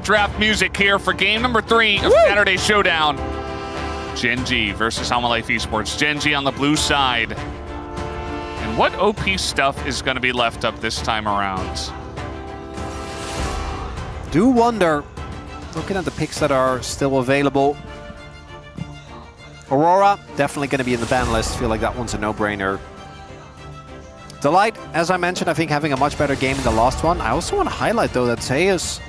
draft music here for game number 3 of Saturday Showdown. Gen.G versus Hanwha Esports. Gen.G on the blue side. And what OP stuff is going to be left up this time around? Do wonder, looking at the picks that are still available, Aurora, definitely going to be in the ban list. Feel like that one's a no-brainer. Delight, as I mentioned, I think having a much better game in the last one. I also want to highlight, though, that Zeus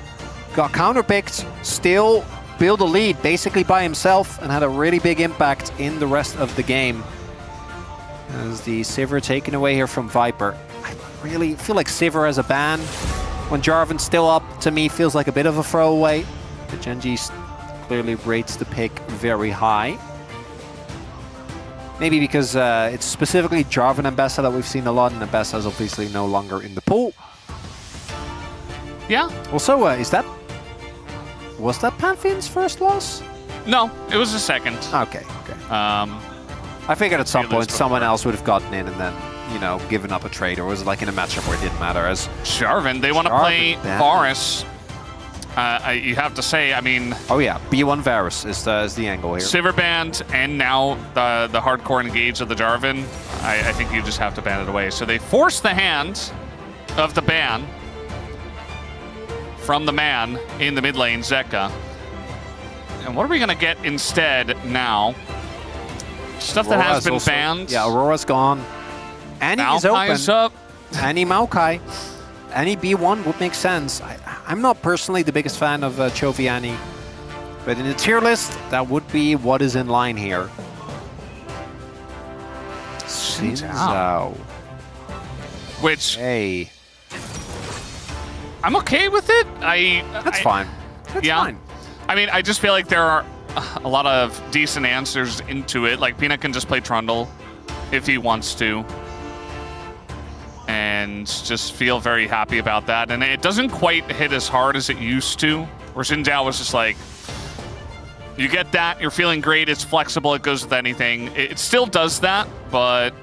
got counterpicked, still built a lead basically by himself, and had a really big impact in the rest of the game. As the Sivir taken away here from Viper. I really feel like Sivir as a ban, when Jarvan's still up, to me feels like a bit of a throwaway. The Gen.G clearly rates the pick very high. Maybe because it's specifically Jarvan and Bessa that we've seen a lot, and Bessa is obviously no longer in the pool. Yeah. Also, was that Pantheon's first loss? No, it was the second. Okay. I figured at some point someone else would have gotten in and then, you know, given up a trade, or was it like in a matchup where it didn't matter? As Jarvan, they want to play Varus. You have to say, I mean... Oh yeah, B1 Varus is the angle here. Sivir banned, and now the hardcore engage of the Jarvan. I think you just have to ban it away. So they force the hand of the ban from the man in the mid lane, Zeka. And what are we going to get instead now? Stuff that has been banned. Yeah, Aurora's gone. Annie is open. Up. Annie Maokai. Annie B1 would make sense. I'm not personally the biggest fan of Chovy Annie, but in the tier list, that would be what is in line here. Xin Zhao. Which... Hey. I'm okay with it. That's fine. That's fine. I mean, I just feel like there are a lot of decent answers into it. Like, Peanut can just play Trundle if he wants to. And just feel very happy about that. And it doesn't quite hit as hard as it used to. Where Xin Zhao was just like, you get that, you're feeling great, it's flexible, it goes with anything. It still does that, but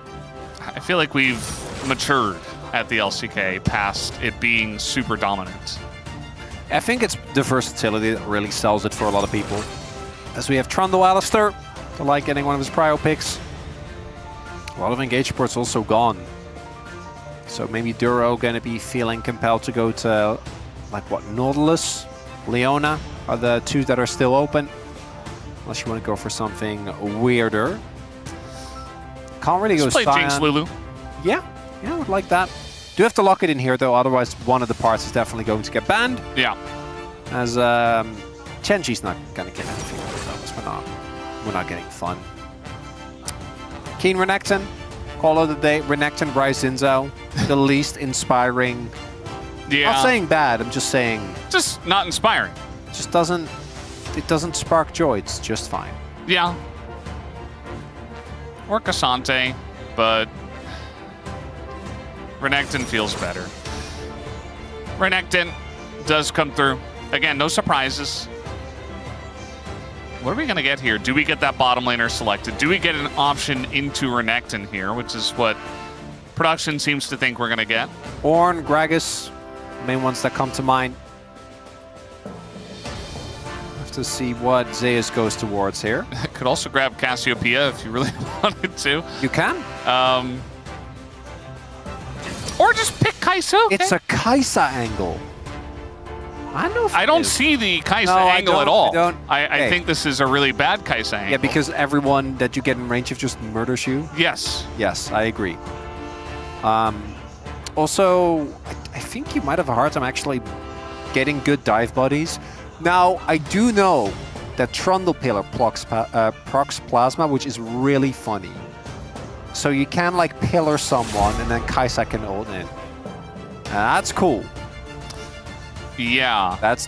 I feel like we've matured at the LCK past it being super dominant. I think it's the versatility that really sells it for a lot of people. As we have Trundle Alistair, to like getting one of his prio picks. A lot of engage supports also gone. So maybe Duro going to be feeling compelled to go to, like, what, Nautilus, Leona are the two that are still open. Unless you want to go for something weirder. Can't really go play Jinx Lulu. Yeah, I would like that. Do have to lock it in here, though, otherwise one of the parts is definitely going to get banned. Yeah. As Gen.G's not going to get anything out of us. We're not getting fun. Keen Renekton. Call of the day, Renekton, Bryce Xin Zhao. The least inspiring. Yeah. Not saying bad, I'm just saying... Just not inspiring. Just it doesn't spark joy, it's just fine. Yeah. Or Cassante, but Renekton feels better. Renekton does come through. Again, no surprises. What are we going to get here? Do we get that bottom laner selected? Do we get an option into Renekton here, which is what production seems to think we're going to get? Ornn, Gragas, main ones that come to mind. Have to see what Zeus goes towards here. Could also grab Cassiopeia if you really wanted to. You can. Or just pick Kai'Sa. Okay. It's a Kai'Sa angle. I don't see the Kai'Sa angle at all. I think this is a really bad Kai'Sa angle. Yeah, because everyone that you get in range of just murders you. Yes. Yes, I agree. Also, I think you might have a hard time actually getting good dive buddies. Now, I do know that Trundle Pillar procs Plasma, which is really funny. So you can, like, pillar someone, and then Kai'Sa can ult in. That's cool. Yeah. That's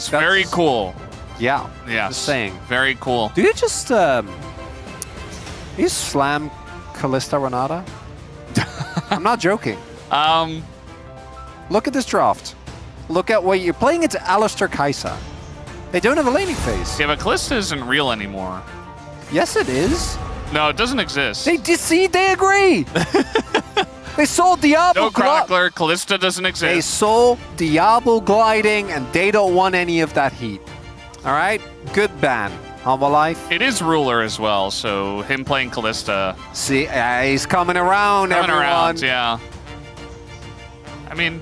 very cool. Yeah. Yeah. Just saying. Very cool. Do you just you slam Kalista Renata? I'm not joking. Look at this draft. Look at what you're playing. It's Alistair Kai'Sa. They don't have a laning phase. Yeah, but Kalista isn't real anymore. Yes, it is. No, it doesn't exist. They agree. They sold Diablo. No Chronicler. Callista doesn't exist. They sold Diablo gliding, and they don't want any of that heat. All right? Good ban. Hanwha Life. It is Ruler as well, so him playing Callista. See, he's coming around, everyone. Yeah. I mean,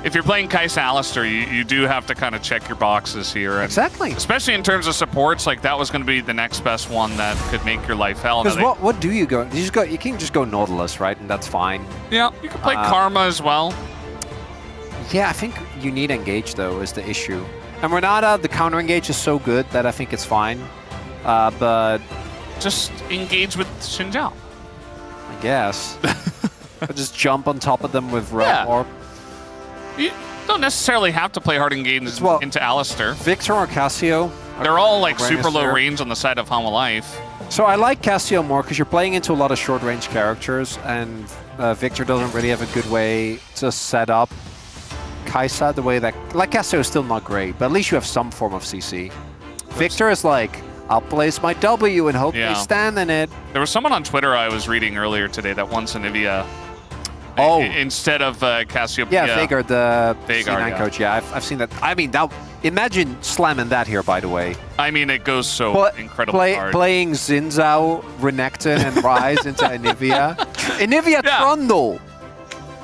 if you're playing Kai'Sa Alistair, you do have to kind of check your boxes here. And exactly. especially in terms of supports, like that was going to be the next best one that could make your life hell. Because what do you go? You can just go Nautilus, right? And that's fine. Yeah, you can play Karma as well. Yeah, I think you need Engage, though, is the issue. And Renata, the counter Engage is so good that I think it's fine. But just engage with Xin Zhao. I guess. Or just jump on top of them with Realm Orb. You don't necessarily have to play hard engage into Alistair. Victor or Cassio. They're all like super low range on the side of Hanwha Life. So I like Cassio more because you're playing into a lot of short range characters, and Victor doesn't really have a good way to set up Kai'Sa the way that... Like, Cassio is still not great, but at least you have some form of CC. Victor is like, I'll place my W and hope they stand in it. There was someone on Twitter I was reading earlier today that wants Anivia instead of Cassiopeia. Yeah, Vhagar, the Vhagar, C9 coach. Yeah, I've seen that. I mean, imagine slamming that here, by the way. I mean, it goes so incredibly hard. Playing Xin Zhao, Renekton, and Ryze into Anivia. Anivia Trundle.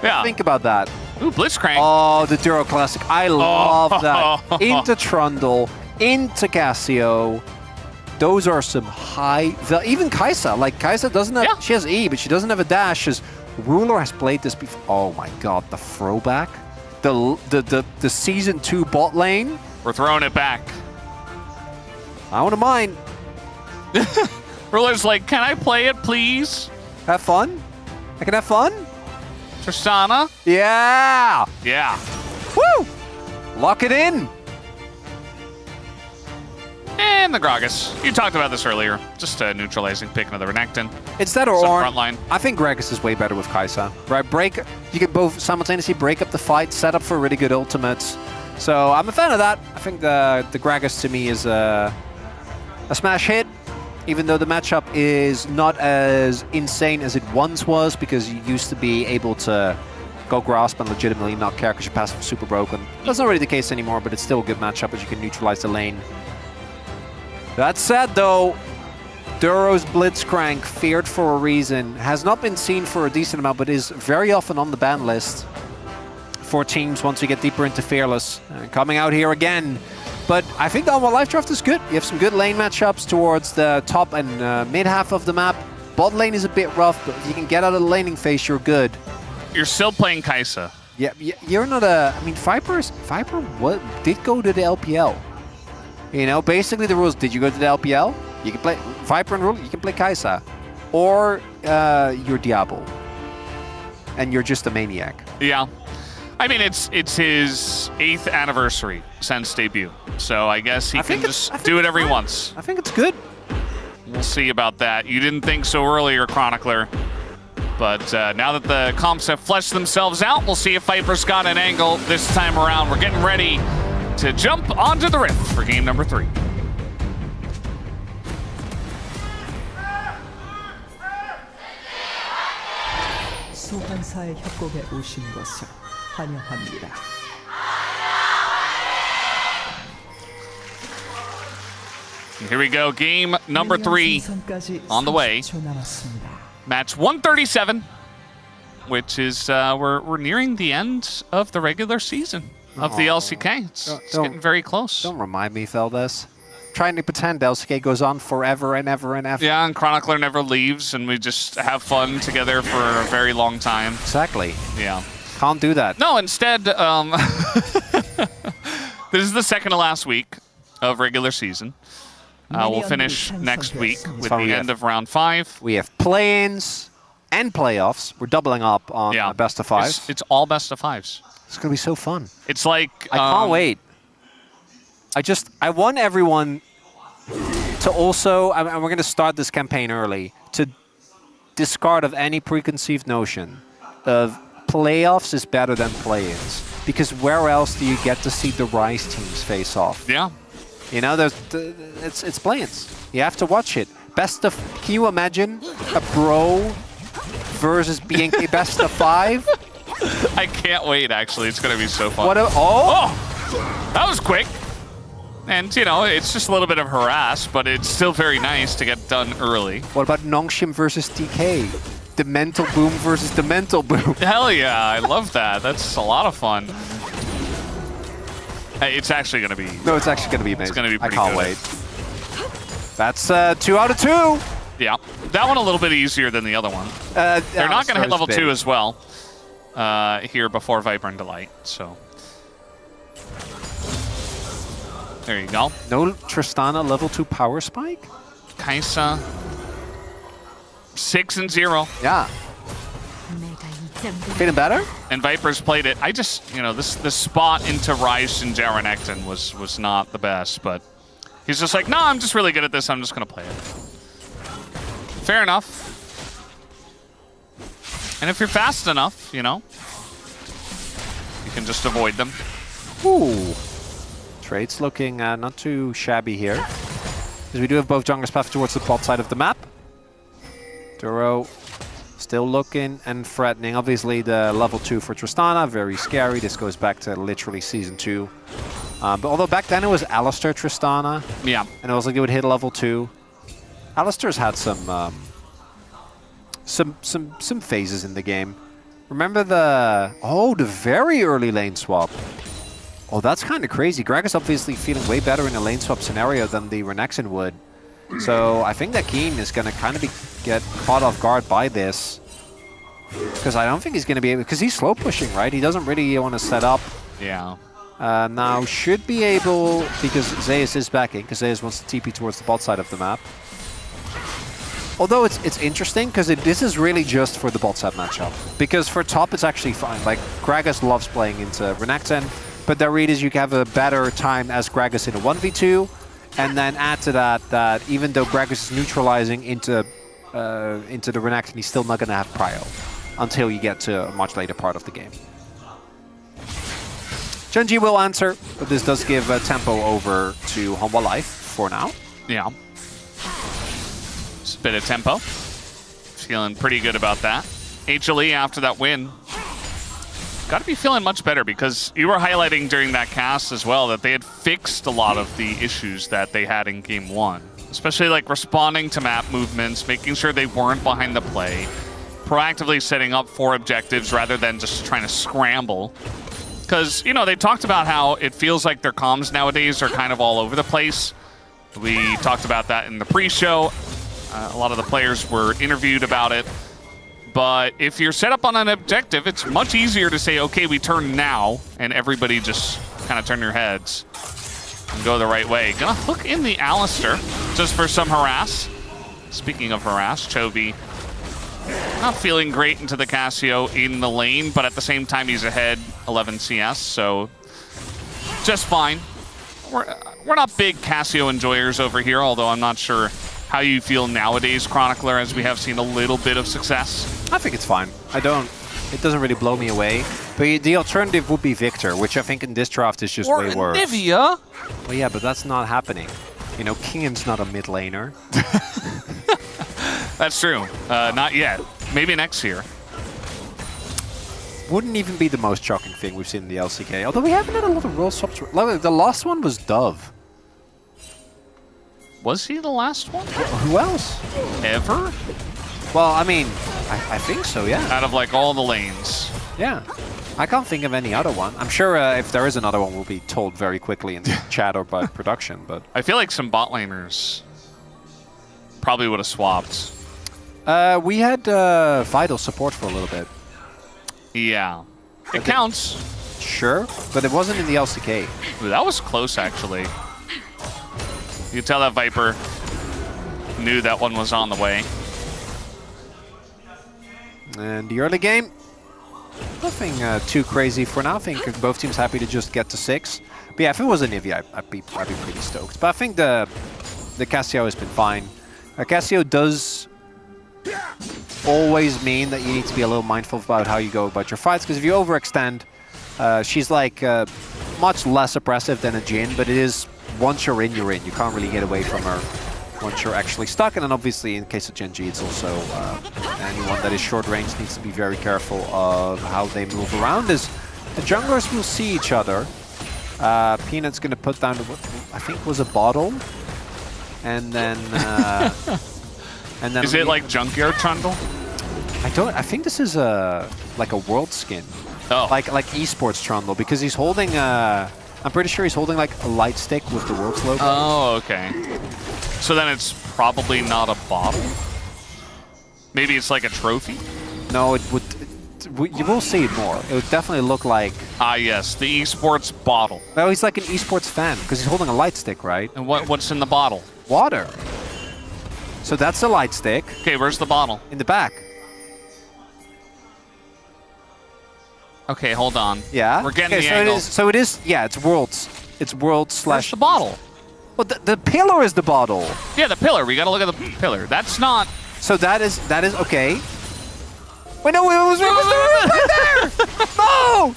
Yeah. Think about that. Ooh, Blitzcrank. Oh, the Duro Classic. I love that. Into Trundle, into Cassio. Those are some high... Even Kai'Sa. Like, Kai'Sa doesn't have... She has E, but she doesn't have a dash. Ruler has played this before. Oh my god, the throwback. The Season 2 bot lane. We're throwing it back. I wouldn't mind. Ruler's like, can I play it, please? Have fun? I can have fun? Tristana? Yeah! Yeah. Woo! Lock it in! And the Gragas. You talked about this earlier. Just neutralizing, pick another Renekton. It's that or Ornn. Frontline. I think Gragas is way better with Kai'Sa. Right, you can both simultaneously break up the fight, set up for really good ultimates. So I'm a fan of that. I think the Gragas to me is a smash hit, even though the matchup is not as insane as it once was, because you used to be able to go Grasp and legitimately not care because your passive is super broken. That's not really the case anymore, but it's still a good matchup as you can neutralize the lane. That said, though, Duro's Blitzcrank, feared for a reason, has not been seen for a decent amount, but is very often on the ban list for teams once you get deeper into Fearless. Coming out here again. But I think the Hanwha Life draft is good. You have some good lane matchups towards the top and mid half of the map. Bot lane is a bit rough, but if you can get out of the laning phase, you're good. You're still playing Kai'Sa. Yeah, you're not a... I mean, Viper did go to the LPL. You know, basically the rules, did you go to the LPL? You can play Viper and Rule, you can play Kai'Sa. Or you're Diablo. And you're just a maniac. Yeah. I mean, it's his 8th anniversary since debut. So I guess he can just do whatever he wants. I think it's good. We'll see about that. You didn't think so earlier, Chronicler. But now that the comps have fleshed themselves out, we'll see if Viper's got an angle this time around. We're getting ready to jump onto the Rift for game number 3. 소환사의 협곡에 오신 것을 환영합니다. Here we go, game number 3 on the way. Match 137, which is we're nearing the end of the regular season of the LCK. It's getting very close. Don't remind me, Feldes. Trying to pretend LCK goes on forever and ever and ever. Yeah, and Chronicler never leaves, and we just have fun together for a very long time. Exactly. Yeah. Can't do that. No, instead, this is the second to last week of regular season. We'll finish next week with the end of round 5. We have play-ins and playoffs. We're doubling up on best of 5s. It's all best of 5s. It's going to be so fun. It's like... I can't wait. I want everyone to also, and we're going to start this campaign early, to discard of any preconceived notion of playoffs is better than play-ins. Because where else do you get to see the Rise teams face off? Yeah. You know, it's play-ins. You have to watch it. Can you imagine a Bro versus BNK best of 5. I can't wait, actually. It's going to be so fun. Oh! That was quick. And, you know, it's just a little bit of harass, but it's still very nice to get done early. What about Nongshim versus DK? The mental boom versus the mental boom. Hell yeah, I love that. That's a lot of fun. Hey, it's actually going to be... No, it's actually going to be amazing. It's going to be pretty I can't wait. That's 2 out of 2. Yeah, that one a little bit easier than the other one. They're not going to hit level 2 as well here before Viper and Delight, so... There you go. No Tristana level 2 power spike? Kaisa 6-0. Yeah. Feeling better? And Viper's played it. I just, you know, this spot into Rise and Renekton was not the best, but he's just like, no, I'm just really good at this. I'm just going to play it. Fair enough. And if you're fast enough, you know, you can just avoid them. Ooh. Trade's looking not too shabby here. Because we do have both junglers path towards the bot side of the map. Duro still looking and threatening. Obviously the level 2 for Tristana, very scary. This goes back to literally Season 2. But although back then it was Alistar Tristana. Yeah. And it was like it would hit level 2. Alistar's had some phases in the game. Remember the very early lane swap. Oh, that's kind of crazy. Gragas obviously feeling way better in a lane swap scenario than the Renekton would. So I think that Keen is going to kind of get caught off guard by this. Because I don't think he's going to be able... Because he's slow pushing, right? He doesn't really want to set up. Yeah. Now should be able... Because Zeus is backing. Because Zeus wants to TP towards the bot side of the map. Although it's interesting because this is really just for the bot side matchup. Because for top it's actually fine. Like Gragas loves playing into Renekton. But the read is you can have a better time as Gragas in a 1v2, and then add to that even though Gragas is neutralizing into the Renekton, he's still not going to have prio until you get to a much later part of the game. Gen.G will answer, but this does give tempo over to Hanwha Life for now. Yeah. Just a bit of tempo. Feeling pretty good about that. HLE after that win. Got to be feeling much better because you were highlighting during that cast as well that they had fixed a lot of the issues that they had in Game 1. Especially like responding to map movements, making sure they weren't behind the play, proactively setting up for objectives rather than just trying to scramble. Because, you know, they talked about how it feels like their comms nowadays are kind of all over the place. We talked about that in the pre-show. A lot of the players were interviewed about it. But if you're set up on an objective, it's much easier to say, okay, we turn now, and everybody just kind of turn your heads and go the right way. Gonna hook in the Alistar just for some harass. Speaking of harass, Chovy not feeling great into the Cassio in the lane, but at the same time he's ahead 11 CS, so just fine. We're not big Cassio enjoyers over here, although I'm not sure how you feel nowadays, Chronicler, as we have seen a little bit of success. I think it's fine. It doesn't really blow me away. But the alternative would be Victor, which I think in this draft is just way worse. Or Nivea! Well, yeah, but that's not happening. You know, Kingham's not a mid laner. That's true. Not yet. Maybe next year. Wouldn't even be the most shocking thing we've seen in the LCK. Although we haven't had a lot of role swaps. The last one was Dove. Was he the last one? Who else? Ever? Well, I mean, I think so, yeah. Out of like all the lanes. Yeah. I can't think of any other one. I'm sure if there is another one, we'll be told very quickly in the chat or by production, but... I feel like some bot laners probably would have swapped. We had Vital support for a little bit. Yeah. It counts. Sure, but it wasn't in the LCK. Ooh, that was close, actually. You can tell that Viper knew that one was on the way. And the early game, nothing too crazy for now. I think both teams happy to just get to 6. But yeah, if it was a Nivea, I'd be pretty stoked. But I think the Cassio has been fine. Cassio does always mean that you need to be a little mindful about how you go about your fights, because if you overextend, she's like much less oppressive than a Jhin, but it is, once you're in, you're in. You can't really get away from her once you're actually stuck. And then obviously in case of Gen.G, it's also anyone that is short range needs to be very careful of how they move around. As the junglers will see each other. Peanut's going to put down what I think was a bottle. And then... Is it like Junkyard Trundle? I think this is like a world skin. Oh. Like Esports Trundle, because he's holding I'm pretty sure he's holding like a light stick with the world's logo. Oh, okay. So then it's probably not a bottle? Maybe it's like a trophy? No, you will see it more. It would definitely look like... Ah, yes, the esports bottle. No, he's like an esports fan, because he's holding a light stick, right? And what's in the bottle? Water. So that's a light stick. Okay, where's the bottle? In the back. Okay, hold on. Yeah. We're getting the so angle. So it is, yeah, it's worlds. It's worlds slash... Where's the bottle? Well, the pillar is the bottle. Yeah, the pillar. We gotta look at the pillar. That's not... So that is okay. Wait, no, it was right there! No!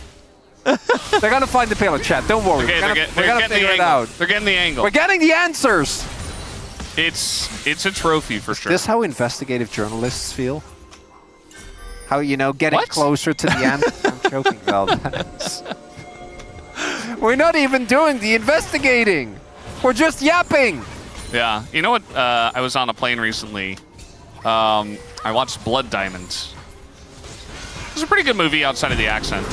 They're gonna find the pillar, chat. Don't worry. Okay, we're gonna figure it out. They're getting the angle. We're getting the answers! It's a trophy for sure. Is this how investigative journalists feel? How, you know, getting What? closer to the answer? I'm joking about that. We're not even doing the investigating. We're just yapping. Yeah. You know what? I was on a plane recently. I watched Blood Diamonds. It's a pretty good movie outside of the accent.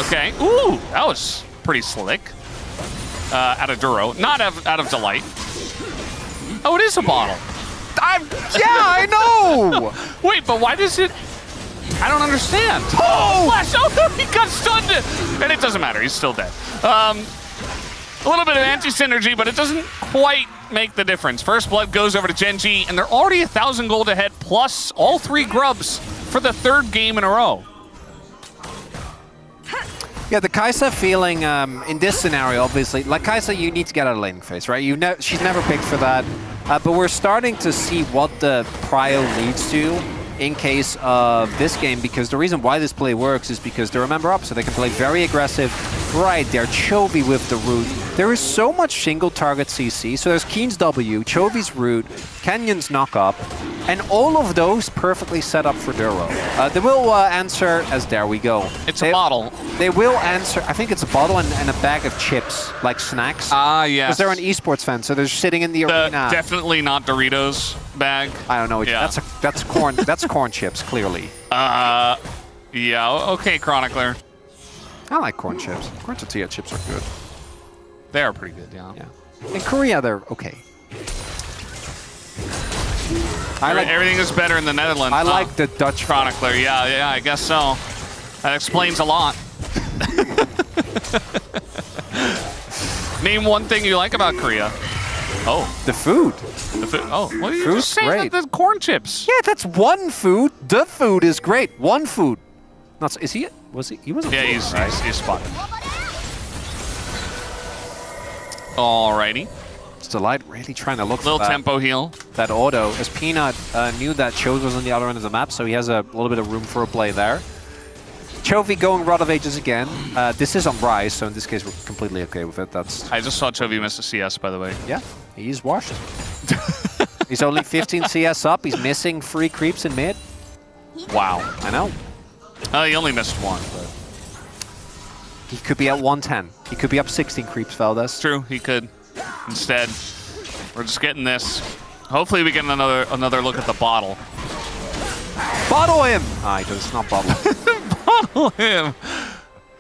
Okay. Ooh, that was pretty slick. Out of Duro. Not out of Delight. Oh, it is a bottle. Yeah, I know! Wait, but why does it... I don't understand. Oh! Flash! Oh, he got stunned! And it doesn't matter. He's still dead. A little bit of anti-synergy, but it doesn't quite make the difference. First blood goes over to Gen.G, and they're already 1,000 gold ahead, plus all 3 grubs for the 3rd game in a row. Yeah, the Kai'Sa feeling in this scenario, obviously, like Kai'Sa, you need to get out of laning phase, right? She's never picked for that, but we're starting to see what the prio leads to in case of this game, because the reason why this play works is because they're a member up, so they can play very aggressive right there. Chovy with the root. There is so much single target CC, so there's Keen's W, Chovy's root, Kenyon's knock up, and all of those perfectly set up for Duro. They will answer as there we go. It's a bottle. They will answer, I think it's a bottle and a bag of chips, like snacks. Ah, yes. Because they're an esports fan, so they're sitting in the arena. Definitely not Doritos bag. I don't know. Yeah. That's corn. That's corn chips, clearly. Yeah. Okay, Chronicler. I like corn chips. Corn tortilla chips are good. They are pretty good, yeah. Yeah. In Korea, they're okay. Everything is better in the Netherlands. I like the Dutch Chronicler. Yeah, I guess so. That explains a lot. Name one thing you like about Korea. Oh, the food. the food. Oh, well, you Food's just saying great. that the corn chips. Yeah, that's one food. The food is great. One food. Not. Is he? Was he? He wasn't. Yeah, he's spotted. Alrighty. It's Delight really trying to look Little for that, tempo heal. that auto. As Peanut knew that Chose was on the other end of the map, so he has a little bit of room for a play there. Chovy going Rod of Ages again. This is on Rise, so in this case we're completely okay with it. That's I just saw Chovy miss a CS, by the way. yeah, he's washed. He's only 15 CS up. He's missing 3 creeps in mid. Wow. I know. He only missed 1, but He could be at 110. He could be up 16 creeps, Valdez. true, he could. Instead, we're just getting this. Hopefully we get another look at the bottle. Bottle him! Ah, he does not bottle. Bottle him!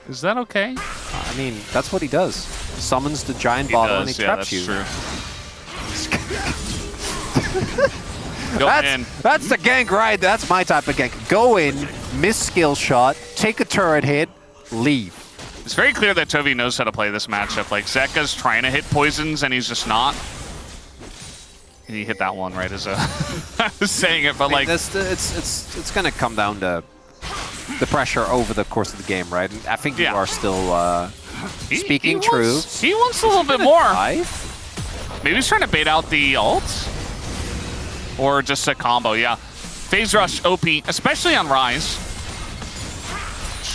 Is that okay? I mean, that's what he does. Summons the giant bottle and he traps you. That's true. Go in. That's the gank, right? That's my type of gank. Go in, miss skill shot, take a turret hit, leave. It's very clear that Chovy knows how to play this matchup. Like, Zeka's trying to hit poisons, and he's just not. And he hit that one right as I was saying it, but I mean, like... it's going to come down to the pressure over the course of the game, right? And I think you are still speaking true. He wants a little bit more. 5? Maybe he's trying to bait out the ult? Or just a combo, yeah. Phase Rush OP, especially on Rise.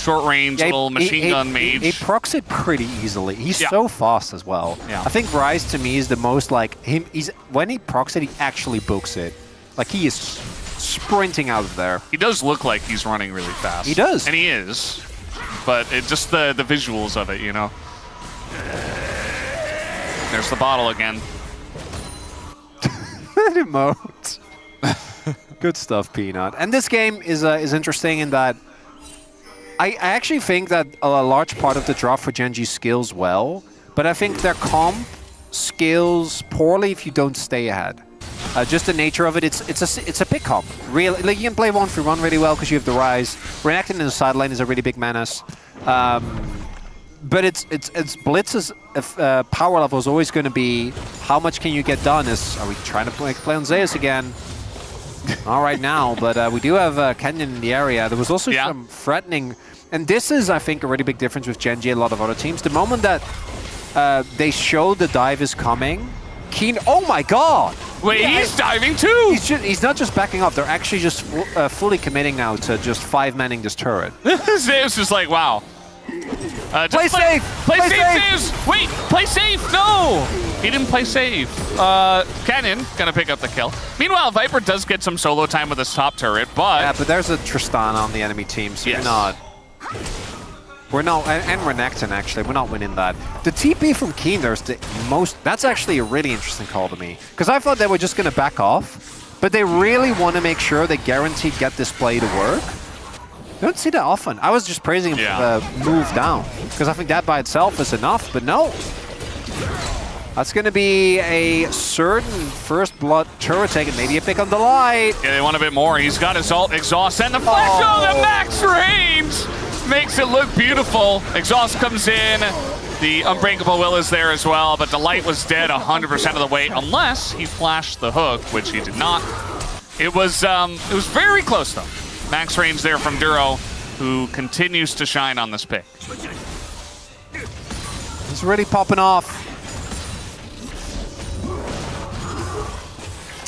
short range, little machine gun mage. He procs it pretty easily. He's Yeah. so fast as well. Yeah. I think Rise to me is the most like him. When he procs it, he actually books it. Like he is sprinting out of there. He does look like he's running really fast. He does. And he is. But it just the visuals of it, you know. There's the bottle again. That emote. Good stuff, Peanut. And this game is interesting in that I actually think that a large part of the draft for Gen.G scales well, but I think their comp scales poorly if you don't stay ahead. Just the nature of it, it's a pick comp. Really, like you can play 1v1 really well because you have the Rise. Renekton in the side lane is a really big menace. But it's Blitz's power level is always going to be how much can you get done. Are we trying to play on Zeus again? All right now, but we do have Kenyon in the area. There was also some threatening, and this is, I think, a really big difference with Gen.G and a lot of other teams. The moment that they show the dive is coming, Keen, oh my god! Wait, he's diving too! He's not just backing up, they're actually just fully committing now to just 5-manning this turret. Zeus is like, wow. Play safe! Play safe, Zeus! Wait, play safe! No! He didn't play safe. Canyon gonna pick up the kill. Meanwhile, Viper does get some solo time with his top turret, but... Yeah, but there's a Tristana on the enemy team, so we're not, and Renekton actually, we're not winning that. The TP from Keen, there's the most, that's actually a really interesting call to me. Because I thought they were just gonna back off, but they really want to make sure they guaranteed get this play to work. You don't see that often. I was just praising him for the move down, because I think that by itself is enough, but no. That's going to be a certain first blood turret taken, maybe a pick on the light. Yeah, they want a bit more. He's got his ult, exhaust, and the flash. Oh, the max range makes it look beautiful. Exhaust comes in. The Unbreakable Will is there as well, but the light was dead 100% of the way, unless he flashed the hook, which he did not. It was very close though. Max range there from Duro, who continues to shine on this pick. He's really popping off.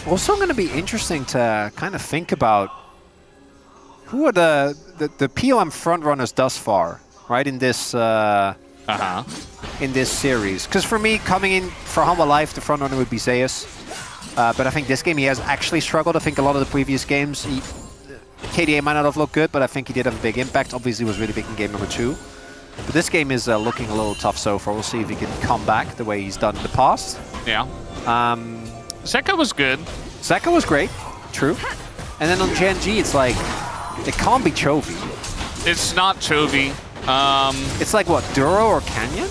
Also going to be interesting to kind of think about who are the POM frontrunners thus far, right, in this in this series. Because for me, coming in for Hanwha Life, the frontrunner would be Zeus. But I think this game he has actually struggled. I think a lot of the previous games, KDA might not have looked good, but I think he did have a big impact. Obviously, he was really big in game number 2. But this game is looking a little tough so far. We'll see if he can come back the way he's done in the past. Yeah. Zeka was good. Zeka was great, true. And then on Gen.G, it's like, it can't be Chovy. It's not Chovy. It's like, what, Duro or Canyon?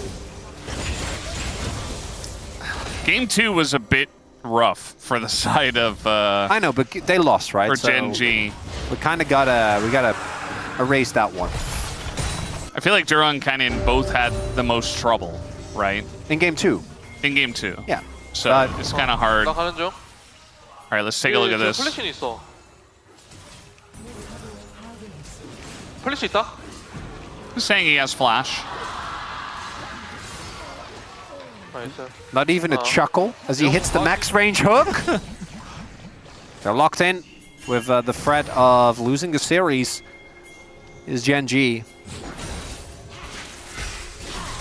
Game 2 was a bit rough for the side of... I know, but they lost, right? For so Gen.G. We kind of gotta erase that one. I feel like Duro and Canyon both had the most trouble, right? In game 2. In game 2. Yeah. So it's kind of hard. 나 가는 중. All right, let's take a look at this. 플래시 있어. 플래시 있다? He's saying he has flash. 나이스. Not even a chuckle as he hits the max range hook. They're locked in with the threat of losing the series is Gen.G.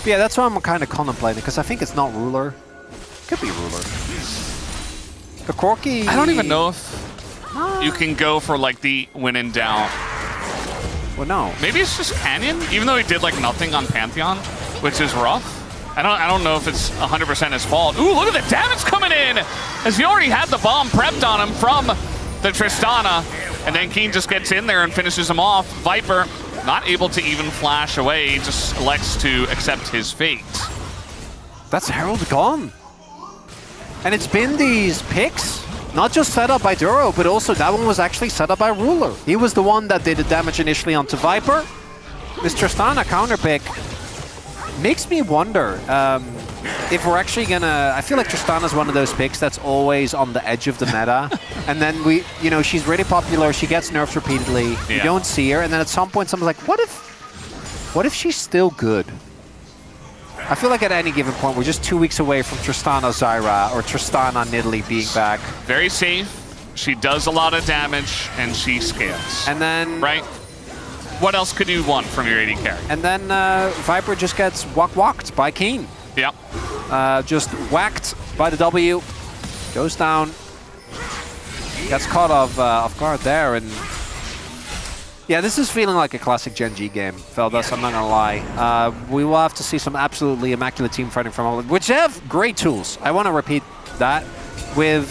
Yeah, that's what I'm kind of contemplating, because I think it's not Ruler. Could be Ruler. But Corki... I don't even know if you can go for like the win in doubt. Well, no. Maybe it's just Canyon, even though he did like nothing on Pantheon, which is rough. I don't know if it's 100% his fault. Ooh, look at the damage coming in! As he already had the bomb prepped on him from the Tristana. And then Keen just gets in there and finishes him off. Viper, not able to even flash away, he just elects to accept his fate. That's Herald gone. And it's been these picks, not just set up by Duro, but also that one was actually set up by Ruler. He was the one that did the damage initially onto Viper. This Tristana counter pick makes me wonder if we're actually gonna... I feel like Tristana's one of those picks that's always on the edge of the meta. And then she's really popular, she gets nerfed repeatedly, you don't see her, and then at some point someone's like, what if she's still good? I feel like at any given point, we're just 2 weeks away from Tristana Zyra or Tristana Nidalee being back. Very safe. She does a lot of damage, and she scales. And then... Right? what else could you want from your AD carry? And then Viper just gets whacked by Keen. Yep. Just whacked by the W. Goes down. Gets caught off guard there. And yeah, this is feeling like a classic Gen.G game, Feldas, I'm not going to lie. We will have to see some absolutely immaculate team fighting from which have great tools. I want to repeat that. With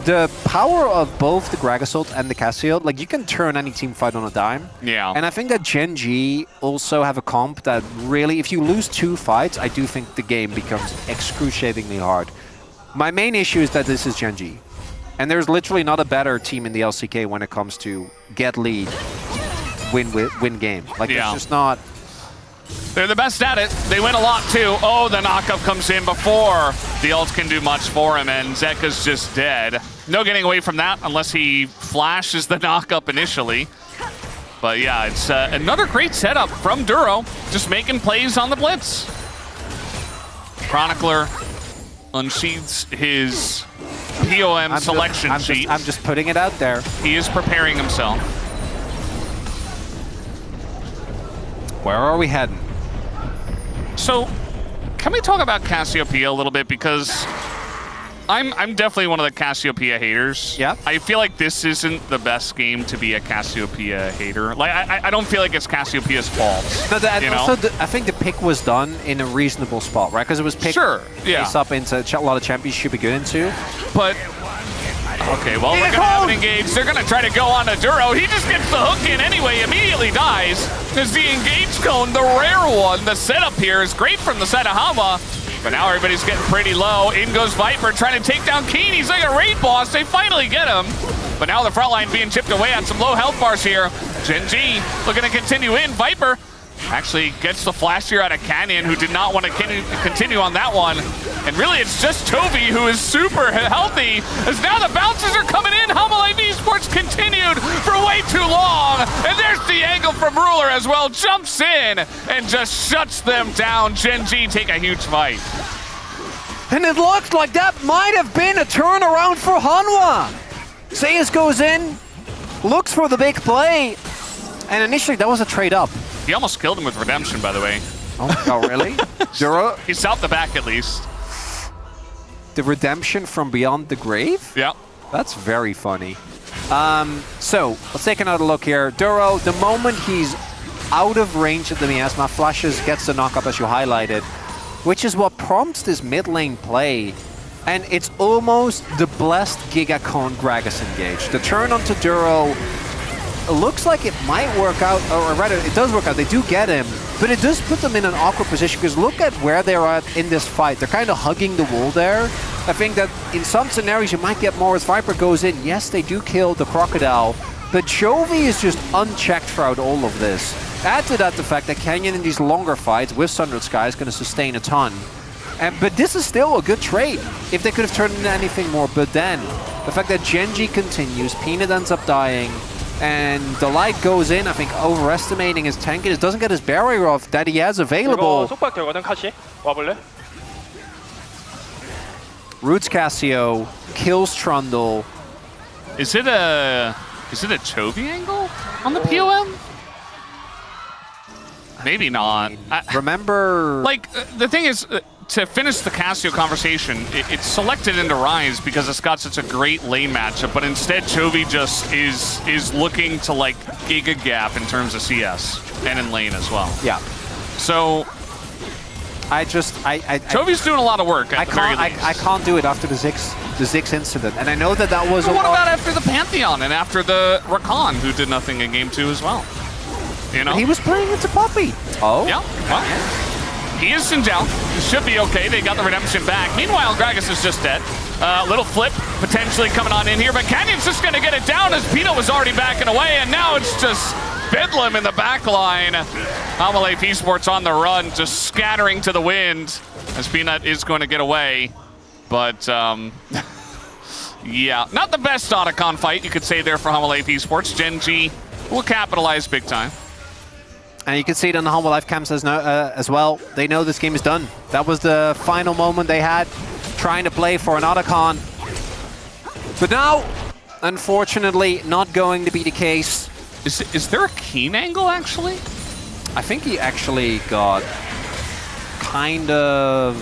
the power of both the Greg Assault and the Cassio, like, you can turn any team fight on a dime. Yeah. And I think that Gen.G also have a comp that really, if you lose 2 fights, I do think the game becomes excruciatingly hard. My main issue is that this is Gen.G. And there's literally not a better team in the LCK when it comes to get lead, win game. Like, yeah. It's just not... They're the best at it. They win a lot, too. Oh, the knockup comes in before the ult can do much for him, and Zeka's just dead. No getting away from that unless he flashes the knockup initially. But yeah, it's another great setup from Duro, just making plays on the blitz. Chronicler unsheathes his POM selection sheet. I'm just putting it out there. He is preparing himself. Where are we heading? So, can we talk about Cassiopeia a little bit? Because I'm definitely one of the Cassiopeia haters. Yeah. I feel like this isn't the best game to be a Cassiopeia hater. Like, I don't feel like it's Cassiopeia's fault. No, I think the pick was done in a reasonable spot, right? Because it was picked face up into a lot of champions should be good into. But okay, well, we're gonna have it engaged. They're gonna try to go on to Duro. He just gets the hook in anyway, immediately dies. There's the engage cone, the rare one. The setup here is great from the side of Hanwha, but now everybody's getting pretty low. In goes Viper, trying to take down Keen. He's like a raid boss. They finally get him. But now the front line being chipped away at some low health bars here. Gen.G looking to continue in. Viper actually gets the flash here out of Canyon, who did not want to continue on that one. And really, it's just Toby, who is super healthy, as now the bounces are coming in. Hanwha Esports continued for way too long. And there's the angle from Ruler as well. Jumps in and just shuts them down. Gen.G take a huge fight. And it looked like that might have been a turnaround for Hanwha. Zeus goes in, looks for the big play, and initially that was a trade up. He almost killed him with Redemption, by the way. Oh really? Duro? He stopped the back at least. The Redemption from beyond the grave? Yeah. That's very funny. So, let's take another look here. Duro, the moment he's out of range of the miasma, flashes, gets the knockup as you highlighted, which is what prompts this mid lane play. And it's almost the blessed Gigacon Gragas engage. The turn onto Duro, it looks like it might work out, or rather, it does work out. They do get him, but it does put them in an awkward position, because look at where they're at in this fight. They're kind of hugging the wall there. I think that in some scenarios, you might get more as Viper goes in. Yes, they do kill the Crocodile, but Chovy is just unchecked throughout all of this. Add to that the fact that Canyon in these longer fights with Sundered Sky is going to sustain a ton. But this is still a good trade, if they could have turned into anything more. But then, the fact that Gen.G continues, Peanut ends up dying, and the light goes in, I think overestimating his tankiness, doesn't get his barrier off that he has available. 이거 속박 되거든, 카시. 와볼래? Roots Cassio, kills Trundle. Is it a Chovy angle on the POM? Maybe not. Remember... Like, the thing is, to finish the Cassio conversation, it's selected into Rise because it's got such a great lane matchup, but instead Chovy just is looking to, like, giga gap in terms of CS and in lane as well. Yeah. So... Chovy's doing a lot of work at the very least. I can't do it after the Ziggs incident, and I know that was. But what about after the Pantheon and after the Rakan, who did nothing in game 2 as well? You know, he was playing into Poppy. Oh, yeah. Well, he is Sinjal. He should be okay. They got the Redemption back. Meanwhile, Gragas is just dead. Little flip potentially coming on in here, but Canyon's just going to get it down as Pino was already backing away, and now it's just Bedlam in the back line. Hanwha Esports on the run, just scattering to the wind as Peanut is going to get away. But, yeah, not the best Otacon fight, you could say there for Hanwha Esports. Gen.G will capitalize big time. And you can see it on the Hanwha Live cams as well. They know this game is done. That was the final moment they had, trying to play for an Otacon. But now, unfortunately, not going to be the case. Is there a Keen angle, actually? I think he actually got kind of...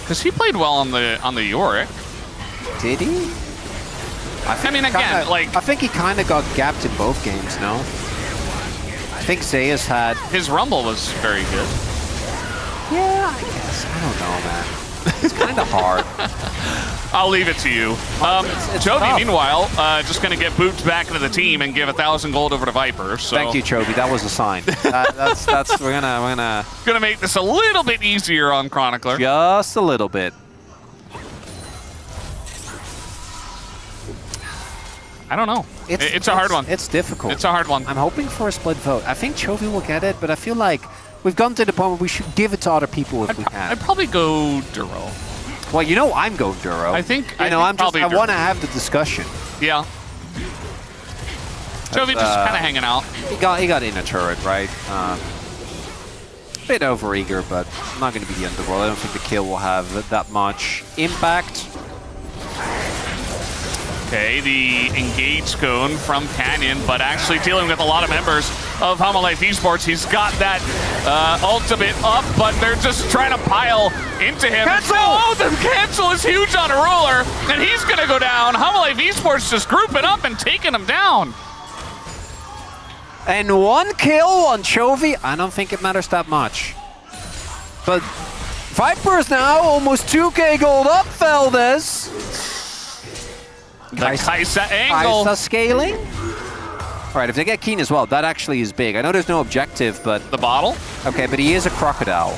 Because he played well on the Yorick. Did he? I mean, again, like... I think he kind of got gapped in both games, no? I think Zeus had... His Rumble was very good. Yeah, I guess. I don't know, man. It's kind of hard. I'll leave it to you. It's Chovy, tough. meanwhile, just going to get booped back into the team and give 1,000 gold over to Viper. So Thank you, Chovy. That was a sign. We're gonna make this a little bit easier on Chronicler. just a little bit. I don't know. It's a hard one. It's difficult. It's a hard one. I'm hoping for a split vote. I think Chovy will get it, but I feel like we've gotten to the point where we should give it to other people if we can. I'd probably go Duro. Well, you know I'm going Duro. I think I want to have the discussion. Yeah. Chovy just kind of hanging out. He got in a turret, right? Bit overeager, but not going to be the end of the world. I don't think the kill will have that much impact. Okay, the engage cone from Canyon, but actually dealing with a lot of members of Hanwha Esports. He's got that ultimate up, but they're just trying to pile into him. Cancel! Oh, the cancel is huge on a ruler, and he's going to go down. Hanwha Esports just grouping up and taking him down. And one kill on Chovy, I don't think it matters that much. But Viper's now almost 2k gold up, Veldes. The Kaisa angle. Kaisa scaling. All right, if they get Keen as well, that actually is big. I know there's no objective, but... The bottle? Okay, but he is a crocodile.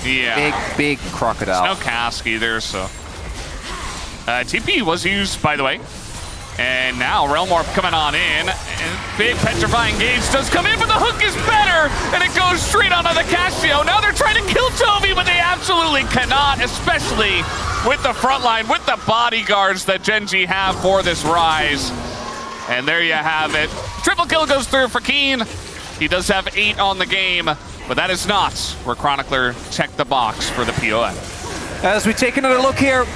Yeah. Big crocodile. There's no cask either, so... TP was used, by the way. And now Realm Warp coming on in. And big petrifying gauge does come in, but the hook is better! And it goes straight onto the Casio. Now they're trying to kill Chovy, but they absolutely cannot, especially with the front line, with the bodyguards that Gen.G have for this Rise. And there you have it. Triple kill goes through for Keen. He does have 8 on the game, but that is not where Chronicler checked the box for the PON. As we take another look here,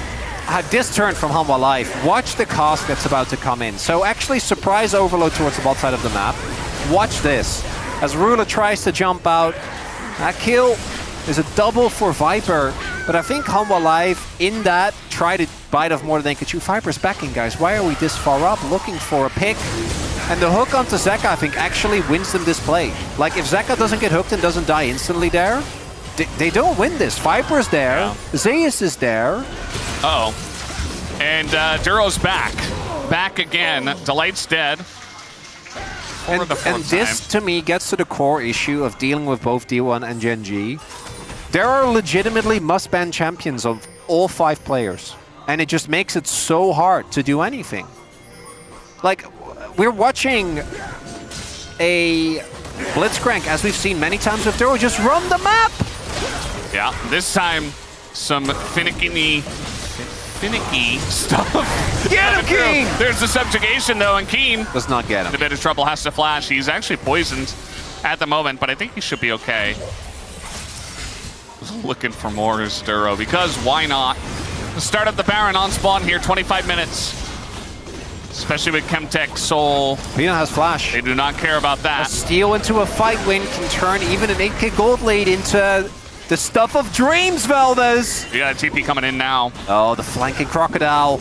this turn from Hanwha Life, watch the cast that's about to come in. So actually surprise overload towards the bot side of the map. Watch this. As Ruler tries to jump out, that kill is a double for Viper. But I think Hanwha Life in that try to bite off more than they could chew. Viper's backing, guys. Why are we this far up? Looking for a pick. And the hook onto Zeka, I think, actually wins them this play. Like, if Zeka doesn't get hooked and doesn't die instantly there, they don't win this. Viper's there. Yeah. Zeus is there. Uh-oh. And Duro's back. Back again. Delight's dead. And this, to me, gets to the core issue of dealing with both D1 and Gen.G. There are legitimately must-ban champions of all 5 players. And it just makes it so hard to do anything. Like, we're watching a Blitzcrank, as we've seen many times with Duro, just run the map! Yeah, this time, some finicky stuff. Get him, Keen! There's the subjugation, though, and Keen does not get him. In a bit of trouble, has to flash. He's actually poisoned at the moment, but I think he should be okay. Looking for more is Duro, because why not? Start up the Baron on spawn here, 25 minutes. Especially with Chemtech, Soul. Pina has flash. They do not care about that. A steal into a fight win can turn even an 8k gold lead into the stuff of dreams, Veldes. You got a TP coming in now. Oh, the flanking crocodile.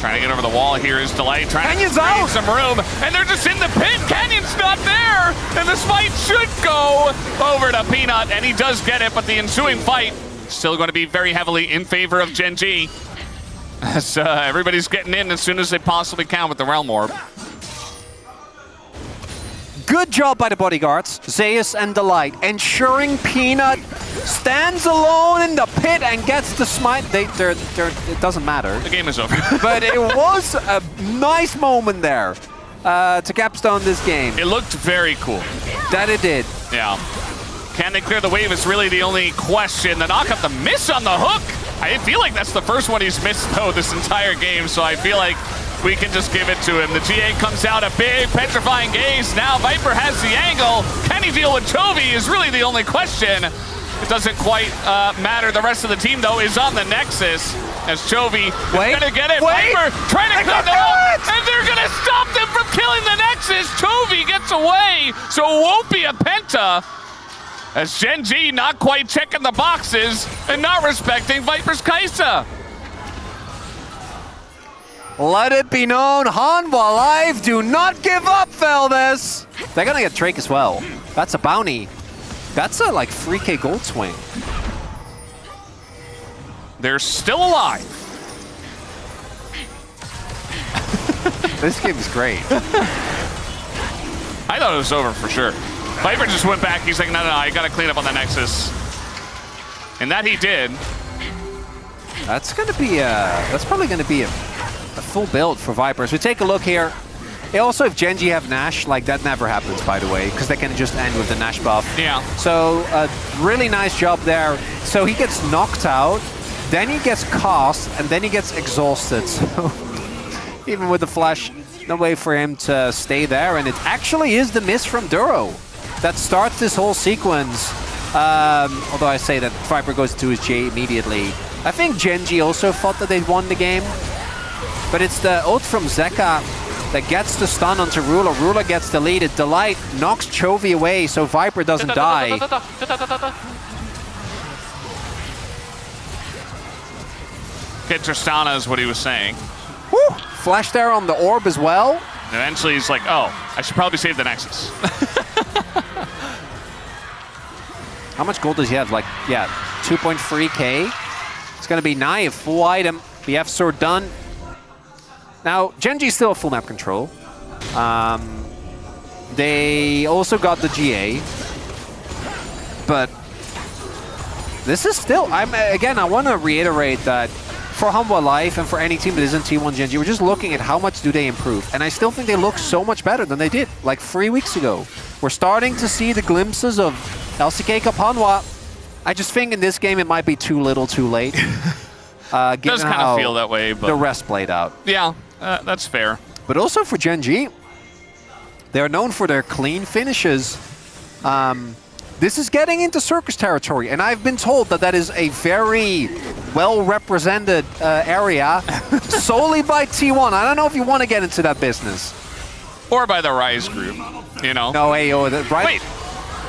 Trying to get over the wall here is Delight. Trying Canyon's to out. some room, and they're just in the pit. Canyon's not there, and this fight should go over to Peanut, and he does get it, but the ensuing fight still going to be very heavily in favor of Gen.G. As everybody's getting in as soon as they possibly can with the Realm Orb. Good job by the bodyguards, Zeus and Delight, ensuring Peanut stands alone in the pit and gets the smite. It doesn't matter. The game is over. But it was a nice moment there to capstone this game. It looked very cool. That it did. Yeah. Can they clear the wave is really the only question. The knockup, the miss on the hook. I feel like that's the first one he's missed, though, this entire game, so I feel like we can just give it to him. The GA comes out, a big petrifying gaze. Now Viper has the angle. Can he deal with Chovy is really the only question. It's doesn't quite matter. The rest of the team, though, is on the Nexus as Chovy is gonna get it. Viper trying to clean them up, and they're gonna stop them from killing the Nexus. Chovy gets away, so it won't be a Penta. As Gen.G not quite checking the boxes and not respecting Viper's Kaisa. Let it be known, Hanwha Live, do not give up, Feldes! They're gonna get Drake as well. That's a bounty. That's a, like, 3K gold swing. They're still alive. This game is great. I thought it was over for sure. Viper just went back. He's like, no, I gotta clean up on the Nexus. And that he did. That's gonna be that's probably gonna be a full build for Viper. As we take a look here, also if Gen.G have Nash, like that never happens, by the way, because they can just end with the Nash buff. Yeah. So really nice job there. So he gets knocked out, then he gets cast, and then he gets exhausted. So even with the flash, no way for him to stay there. And it actually is the miss from Duro that starts this whole sequence. Although I say that Viper goes to his J immediately. I think Gen.G also thought that they'd won the game. But it's the ult from Zeka that gets the stun onto Ruler. Ruler gets deleted. Delight knocks Chovy away so Viper doesn't die. Hit Tristana is what he was saying. Woo! Flash there on the orb as well. And eventually he's like, oh, I should probably save the Nexus. How much gold does he have? Like, yeah, 2.3k. It's going to be nigh a full item. BF sword done. Now, Gen.G still have full map control. They also got the GA. But this is still... Again, I want to reiterate that for Hanwha Life and for any team that isn't T1 Gen.G, we're just looking at how much do they improve. And I still think they look so much better than they did like 3 weeks ago. We're starting to see the glimpses of LCK Cup Hanwha. I just think in this game it might be too little too late. It does kind of feel that way, but... the rest played out. Yeah, that's fair. But also for Gen.G, they're known for their clean finishes. This is getting into circus territory, and I've been told that that is a very well-represented area solely by T1. I don't know if you want to get into that business. Or by the Rise group, you know? No, hey, right? Wait,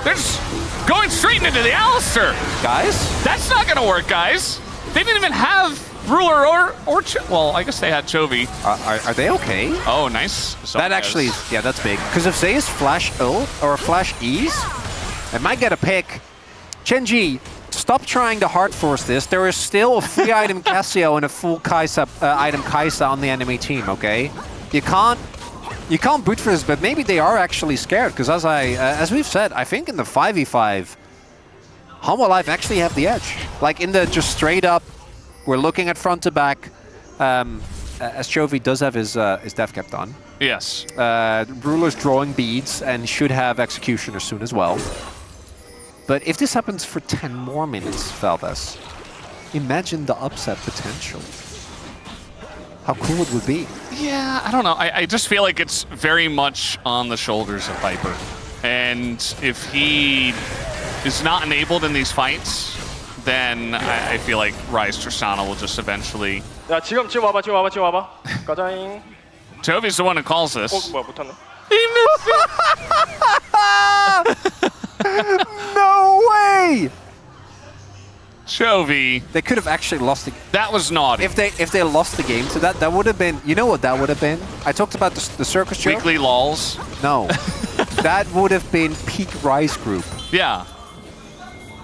they're just going straight into the Alistair. Guys? That's not going to work, guys. They didn't even have Ruler or well, I guess they had Chovy. Are they okay? Oh, nice. That actually, yeah, that's big. Because if Zay's flash ult or flash E's, it might get a pick. Gen.G, stop trying to hard force this. There is still a free item Casio and a full Kaisa, item Kaisa on the enemy team, okay? You can't boot for this, but maybe they are actually scared. Because as we've said, I think in the 5v5, Hanwha Live actually have the edge. Like in the just straight up, we're looking at front to back. As Chovy does have his death cap done. Yes. Ruler's drawing beads and should have Executioner soon as well. But if this happens for 10 more minutes, Feldes, imagine the upset potential. How cool it would be. Yeah, I don't know. I just feel like it's very much on the shoulders of Viper. And if he is not enabled in these fights, then I feel like Rise Tristana will just eventually... 야, 지금 와봐. 가자잉. Chovy's the one who calls this. 뭐야, 못하네. He missed it! No way! Chovy. They could have actually lost the... That was naughty. If they lost the game to that, that would have been... You know what that would have been? I talked about the circus joke. Weekly lols. No. That would have been peak Rise group. Yeah.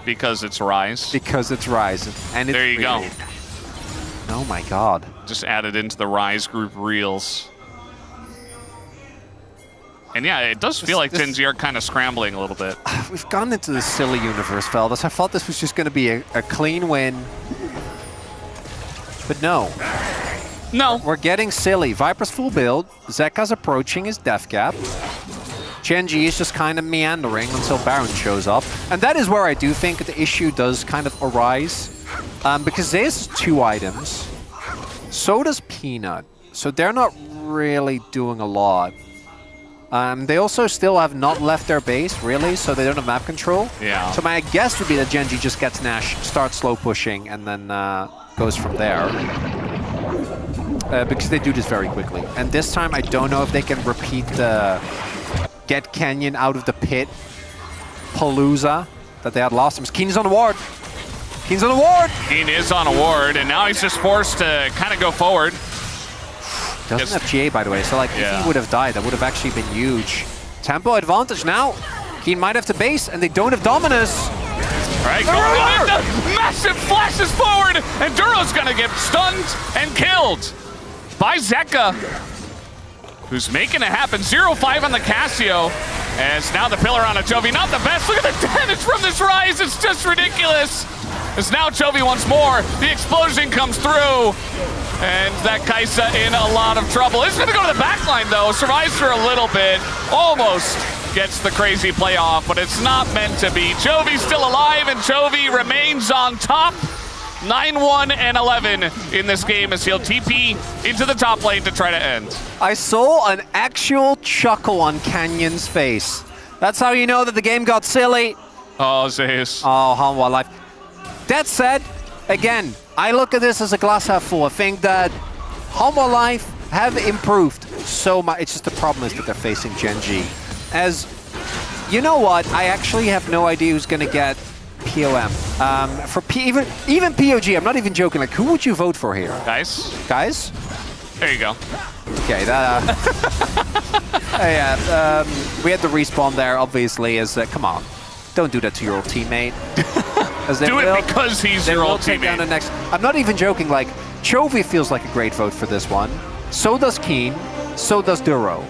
Because it's Rise. Because it's Rise. And it's there you go. Oh my god. Just added into the Rise group reels. And yeah, it does feel like Gen.G are kind of scrambling a little bit. We've gone into the silly universe, Feldes. I thought this was just going to be a clean win. But no. No. We're getting silly. Viper's full build. Zeka's approaching his death cap. Gen.G is just kind of meandering until Baron shows up. And that is where I do think the issue does kind of arise. Because there's 2 items. So does Peanut. So they're not really doing a lot. They also still have not left their base, really, so they don't have map control. Yeah. So my guess would be that Gen.G just gets Nash, starts slow pushing, and then goes from there. Because they do this very quickly. And this time, I don't know if they can repeat the get Canyon out of the pit palooza that they had last time. Keen's on the ward. Keen's on the ward! Keen is on a ward, and now he's just forced to kind of go forward. Doesn't have GA, by the way, so like if he would have died, that would have actually been huge. Tempo advantage now. Keen might have to base, and they don't have Dominus. Right, going in, massive flashes forward, and Duro's gonna get stunned and killed by Zeka, who's making it happen. 0-5 on the Casio, as now the pillar on a Chovy. Not the best. Look at the damage from this Rise. It's just ridiculous. As now Chovy once more, the explosion comes through, and that Kaisa in a lot of trouble. He's gonna go to the back line though, survives for a little bit, almost gets the crazy play off, but it's not meant to be. Chovy's still alive, and Chovy remains on top. 9-1 and 11 in this game as he'll TP into the top lane to try to end. I saw an actual chuckle on Canyon's face. That's how you know that the game got silly. Oh, Zeus. Oh, Hanwha life. That said, again, I look at this as a glass half full. I think that Hanwha life have improved so much. It's just the problem is that they're facing Gen.G. As, you know what, I actually have no idea who's going to get POM. Even POG, I'm not even joking, like, who would you vote for here? Guys? Guys? There you go. Okay, that, yeah, we had the respawn there, obviously, as, come on, don't do that to your old teammate. As Do it because he's your old take down the teammate. next. I'm not even joking, like, Chovy feels like a great vote for this one. So does Keen, so does Duro.